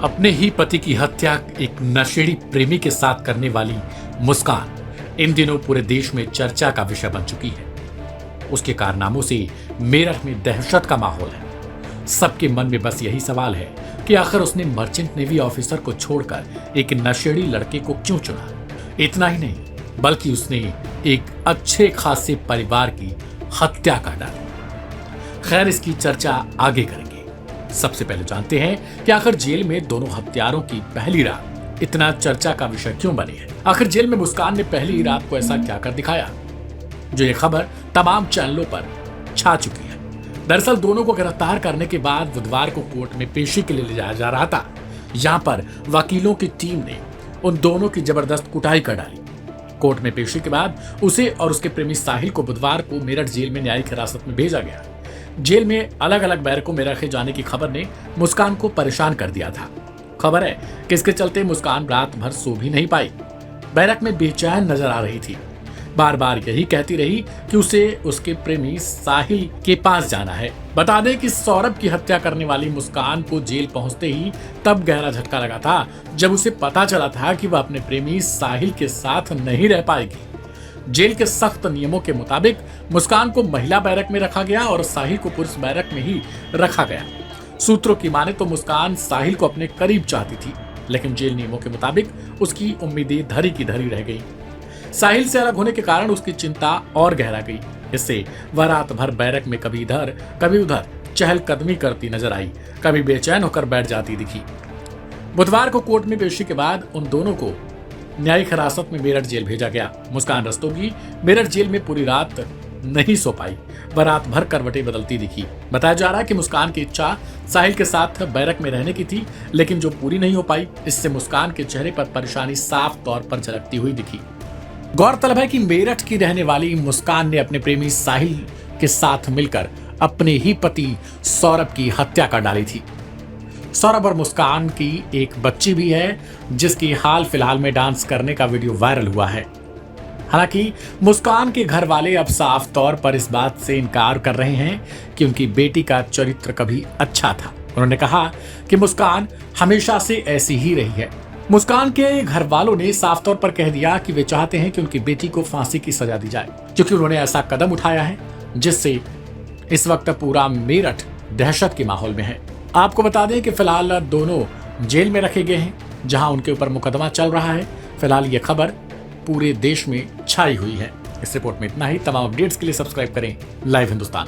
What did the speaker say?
अपने ही पति की हत्या एक नशेड़ी प्रेमी के साथ करने वाली मुस्कान इन दिनों पूरे देश में चर्चा का विषय बन चुकी है। उसके कारनामों से मेरठ में दहशत का माहौल है। सबके मन में बस यही सवाल है कि आखिर उसने मर्चेंट नेवी ऑफिसर को छोड़कर एक नशेड़ी लड़के को क्यों चुना। इतना ही नहीं बल्कि उसने एक अच्छे खासे परिवार की हत्या कर डाली। खैर, इसकी चर्चा आगे करेंगे। सबसे पहले जानते हैं कि आखिर जेल में दोनों हत्यारों की पहली रात इतना चर्चा का विषय क्यों बनी है। आखिर जेल में मुस्कान ने पहली रात को ऐसा क्या कर दिखाया जो ये खबर तमाम चैनलों पर छा चुकी है। दरअसल दोनों को गिरफ्तार करने के बाद बुधवार को कोर्ट में पेशी के लिए ले जाया जा रहा था। यहाँ पर वकीलों की टीम ने उन दोनों की जबरदस्त कुटाई कर डाली। कोर्ट में पेशी के बाद उसे और उसके प्रेमी साहिल को बुधवार को मेरठ जेल में न्यायिक हिरासत में भेजा गया। जेल में अलग अलग बैरकों में रखे जाने की खबर ने मुस्कान को परेशान कर दिया था। खबर है कि इसके चलते मुस्कान रात भर सो भी नहीं पाई। बैरक में बेचैन नजर आ रही थी। बार बार यही कहती रही कि उसे उसके प्रेमी साहिल के पास जाना है। बता दें कि सौरभ की हत्या करने वाली मुस्कान को जेल पहुंचते ही तब गहरा झटका लगा था जब उसे पता चला था कि वह अपने प्रेमी साहिल के साथ नहीं रह पाएगी। जेल के सख्त नियमों के मुताबिक मुस्कान को महिला बैरक में रखा गया और साहिल को पुरुष बैरक में ही रखा गया। सूत्रों की माने तो मुस्कान साहिल को अपने करीब चाहती थी, लेकिन जेल नियमों के मुताबिक उसकी उम्मीदें धरी की धरी रह गई। साहिल से अलग होने के कारण उसकी चिंता और गहरा गई। इससे वह रात भर बैरक में कभी इधर कभी उधर चहलकदमी करती नजर आई, कभी बेचैन होकर बैठ जाती दिखी। बुधवार को कोर्ट में पेशी के बाद उन दोनों को न्यायिक हिरासत में मेरठ जेल भेजा गया। मुस्कान रस्तोगी मेरठ जेल में पूरी रात नहीं सो पाई। वह रात भर करवटें बदलती दिखी। बताया जा रहा है कि मुस्कान की इच्छा साहिल के साथ बैरक में रहने की थी, लेकिन जो पूरी नहीं हो पाई। इससे मुस्कान के चेहरे पर परेशानी साफ तौर पर झलकती हुई दिखी। गौरतलब है कि मेरठ की रहने वाली मुस्कान ने अपने प्रेमी साहिल के साथ मिलकर अपने ही पति सौरभ की हत्या कर डाली थी। सौरभ और मुस्कान की एक बच्ची भी है, जिसकी हाल फिलहाल में डांस करने का वीडियो वायरल हुआ है। हालांकि मुस्कान के घर वाले अब साफ तौर पर इस बात से इनकार कर रहे हैं कि उनकी बेटी का चरित्र कभी अच्छा था। उन्होंने कहा कि मुस्कान हमेशा से ऐसी ही रही है। मुस्कान के घर वालों ने साफ तौर पर कह दिया कि वे चाहते हैं कि उनकी बेटी को फांसी की सजा दी जाए, क्योंकि उन्होंने ऐसा कदम उठाया है जिससे इस वक्त पूरा मेरठ दहशत के माहौल में है। आपको बता दें कि फिलहाल दोनों जेल में रखे गए हैं, जहां उनके ऊपर मुकदमा चल रहा है। फिलहाल ये खबर पूरे देश में छाई हुई है। इस रिपोर्ट में इतना ही। तमाम अपडेट्स के लिए सब्सक्राइब करें लाइव हिंदुस्तान।